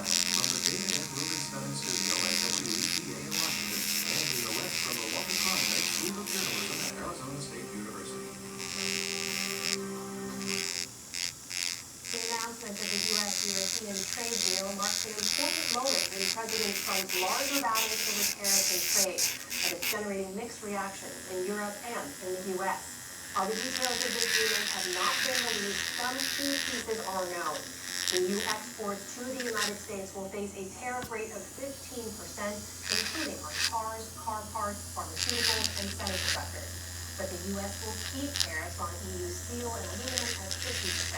from the David and Rubenstein studio at WETA in Washington, and in the West from the Walter Cronkite School of Journalism at Arizona State University. The announcement of the U.S.-European trade deal marks an important moment in President Trump's larger battles over tariffs and trade, but it's generating mixed reactions in Europe and in the U.S. While the details of this agreement have not been released, some key pieces are known. EU exports to the United States will face a tariff rate of 15%, including on cars, car parts, pharmaceuticals, and semiconductors. But the U.S. will keep tariffs on EU steel and aluminum at 50%.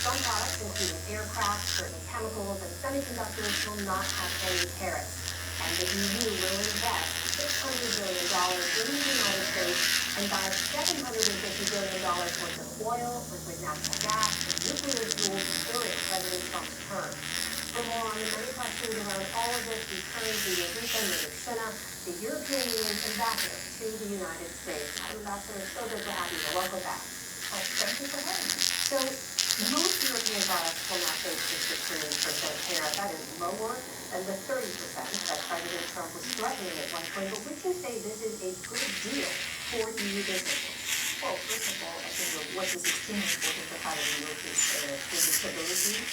Some products, including aircraft, certain chemicals, and semiconductors, will not have any tariffs. And the EU will invest $600 billion in the United States and buy $750 billion worth of oil, liquid natural gas, and nuclear fuel during President Trump's term. For more on the many questions around all of this, we turn to Enrique Medicina, the European Union's ambassador to the United States. Ambassador, so good to have you. Welcome back. Oh, thank you for having me. So, most European products will not face the 15% tariff. That is lower than the 30% that President Trump was threatening at one point. But would you say this is a good deal for EU businesses? Well, first of all, I think what is extremely important to have in Europe is predictability,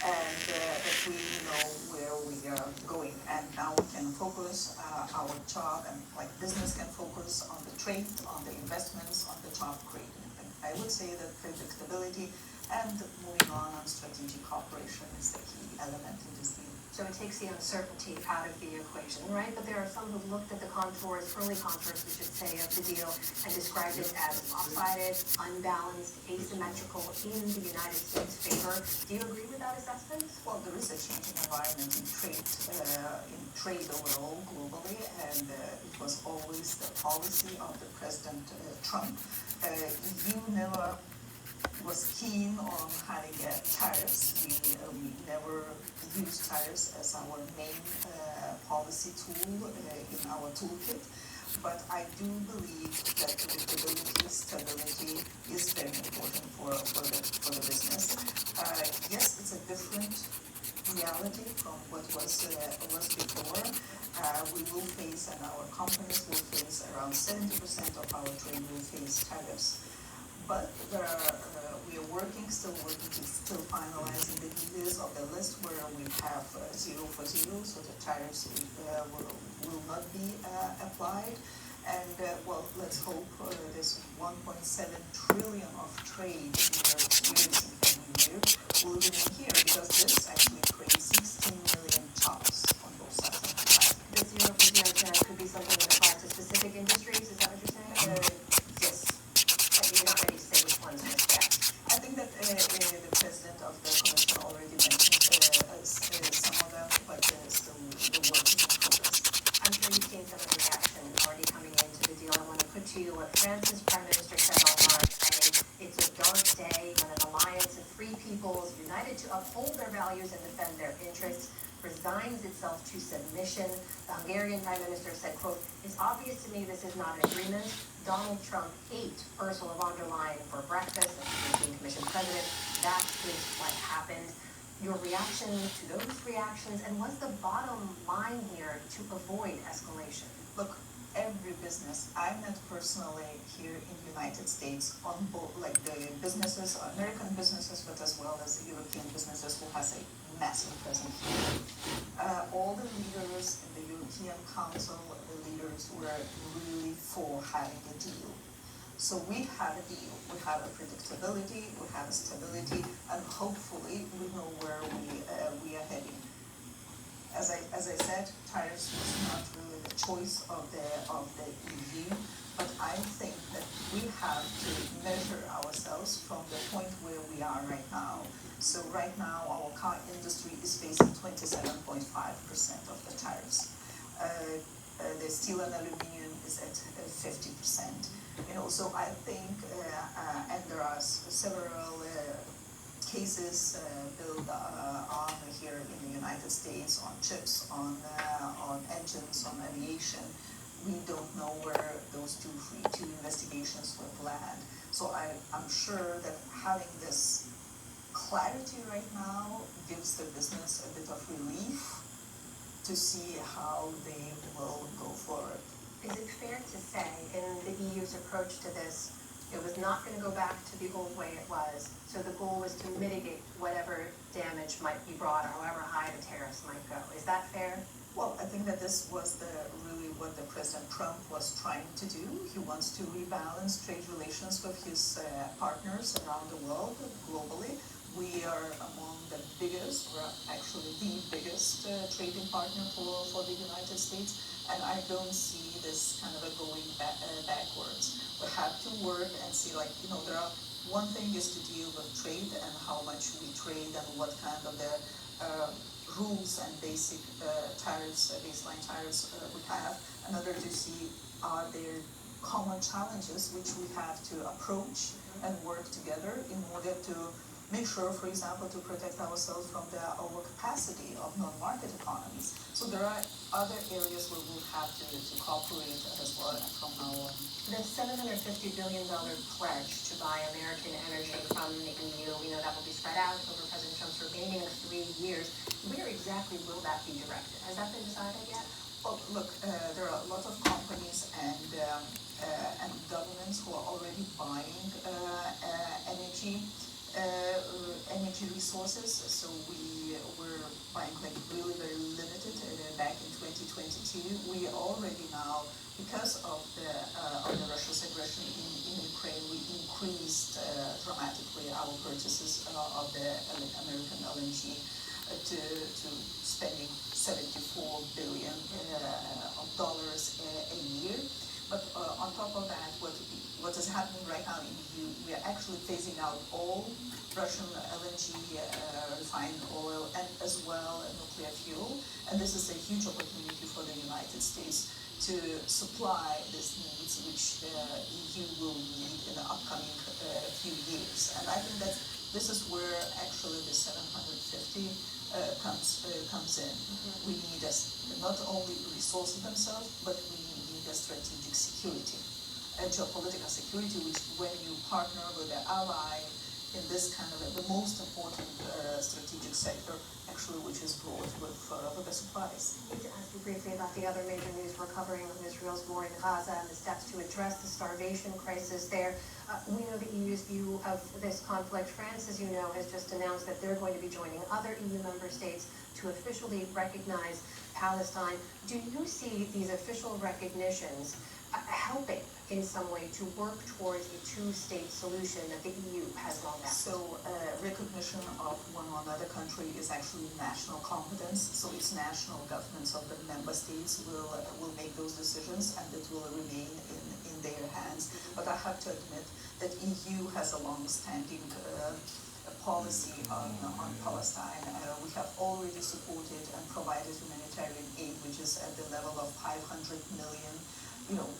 and that we know where we are going. And now we can focus our job, and like business can focus on the trade, on the investments, on the job creating. And I would say that predictability and moving on strategic cooperation is the key element in this deal. So it takes the uncertainty out of the equation, right? But there are some who've looked at the contours, early contours, we should say, of the deal and described it as lopsided, unbalanced, asymmetrical in the United States' favor. Do you agree with that assessment? Well, there is a changing environment in trade overall globally, and it was always the policy of the President Trump. EU never was keen on having tariffs. We never used tariffs as our main policy tool in our toolkit. But I do believe that predictability, stability is very important for the business. Yes, it's a different reality from what was before. We will face, and our companies will face, around 70% of our trade will face tariffs. But we are still finalizing the details of the list where we have 0 for 0, so the tariffs will not be applied. And well, let's hope this 1.7 trillion of trade we are experiencing every year will remain here, because this actually creates 16 million jobs on both sides of the Atlantic. This 0 for 0 tariff could be something that applies to specific industries, is that what you're saying? Yes. You're not ready to say which ones are best. I think that the president of the commission already mentioned some of them, but still the work is in progress. I'm sure you've seen some of the reaction already coming into the deal. I want to put to you what France's prime minister said online, saying it's a dark day when an alliance of free peoples united to uphold their values and defend their interests resigns itself to submission. The Hungarian prime minister said, quote, "It's obvious to me this is not an agreement. Donald Trump ate Ursula von der Leyen for breakfast as the European Commission president. That is what happened." Your reaction to those reactions, and what's the bottom line here to avoid escalation? Look, every business I met personally here in the United States, on both, like the businesses, American businesses, but as well as the European businesses, who has a massive presence here. All the leaders in the European Council, the leaders were really for having a deal. So we have a deal, we have a predictability, we have a stability, and hopefully we know where we are heading. As I said, tariffs was not really the choice of the EU, but I think that we have to measure ourselves from the point where we are right now. So right now, our car industry is facing 27.5% of the tariffs. The steel and aluminum is at 50%. So I think, and there are several cases built on here in the United States on chips, on engines, on aviation. We don't know where those two investigations will land. So I'm sure that having this clarity right now gives the business a bit of relief to see how they will go forward. Is it fair to say, in the EU's approach to this, it was not going to go back to the old way it was, so the goal was to mitigate whatever damage might be brought or however high the tariffs might go? Is that fair? Well, I think that this was really what the President Trump was trying to do. He wants to rebalance trade relations with his partners around the world, globally. We are among the biggest, we're actually the biggest trading partner for the United States, and I don't see this kind of a going backwards. We have to work and see, like, one thing is to deal with trade and how much we trade and what kind of the rules and basic tariffs, baseline tariffs we have. Another to see, are there common challenges which we have to approach and work together in order to make sure, for example, to protect ourselves from the overcapacity of non-market economies. So there are other areas where we'll have to cooperate as well from now on. The $750 billion pledge to buy American energy from the EU, we know that will be spread out over President Trump's remaining 3 years. Where exactly will that be directed? Has that been decided yet? Well, look, there are a lot of companies and governments who are already buying energy resources. So we're buying like really very limited. Back in 2022, we already now, because of the Russia's aggression in Ukraine, we increased dramatically our purchases of the American LNG to spending $74 billion of dollars a year. But on top of that, what is happening right now in EU, we are actually phasing out all Russian LNG, refined oil, and as well nuclear fuel. And this is a huge opportunity for the United States to supply these needs, which EU will need in the upcoming few years. And I think that this is where actually the 750 comes in. We need not only resources themselves, but we need a strategic security, a geopolitical security, which when you partner with an ally in this kind of the most important strategic sector, actually, which is brought with the supplies. I need to ask you briefly about the other major news we're covering on Israel's war in Gaza and the steps to address the starvation crisis there. We know the EU's view of this conflict. France, as you know, has just announced that they're going to be joining other EU member states to officially recognize Palestine. Do you see these official recognitions helping in some way to work towards a two-state solution that the EU has long out? So recognition of one or another country is actually national competence. So it's national governments of the member states will make those decisions, and it will remain in their hands. But I have to admit that EU has a long-standing policy on Palestine. We have already supported and provided humanitarian aid, which is at the level of 500 million.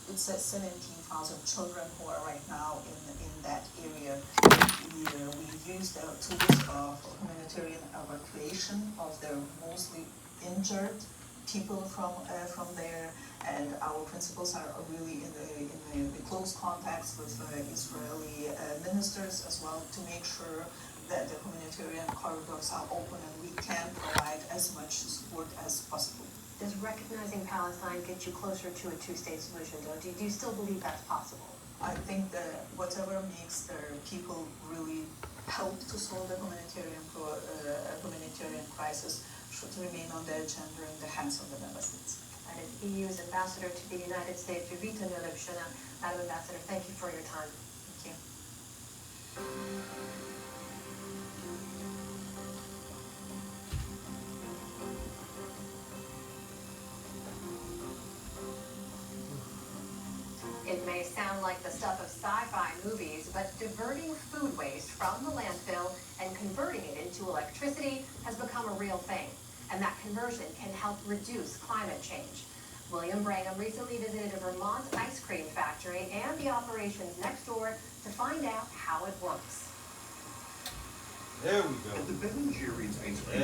It's 17,000 children who are right now in that area. We use the tools of humanitarian evacuation of the mostly injured people from there, and our principals are really in the close contacts with Israeli ministers as well to make sure that the humanitarian corridors are open and we can provide as much support as possible. Does recognizing Palestine get you closer to a two-state solution, though? Do you still believe that's possible? I think that whatever makes the people really help to solve the humanitarian crisis should remain on the agenda in the hands of the member states. That is EU's ambassador to the United States, Jovita Milevshina. Madam Ambassador, thank you for your time. Thank you. It may sound like the stuff of sci-fi movies, but diverting food waste from the landfill and converting it into electricity has become a real thing. And that conversion can help reduce climate change. William Brangham recently visited a Vermont ice cream factory and the operations next door to find out how it works. There we go. At the Ben & Jerry's ice cream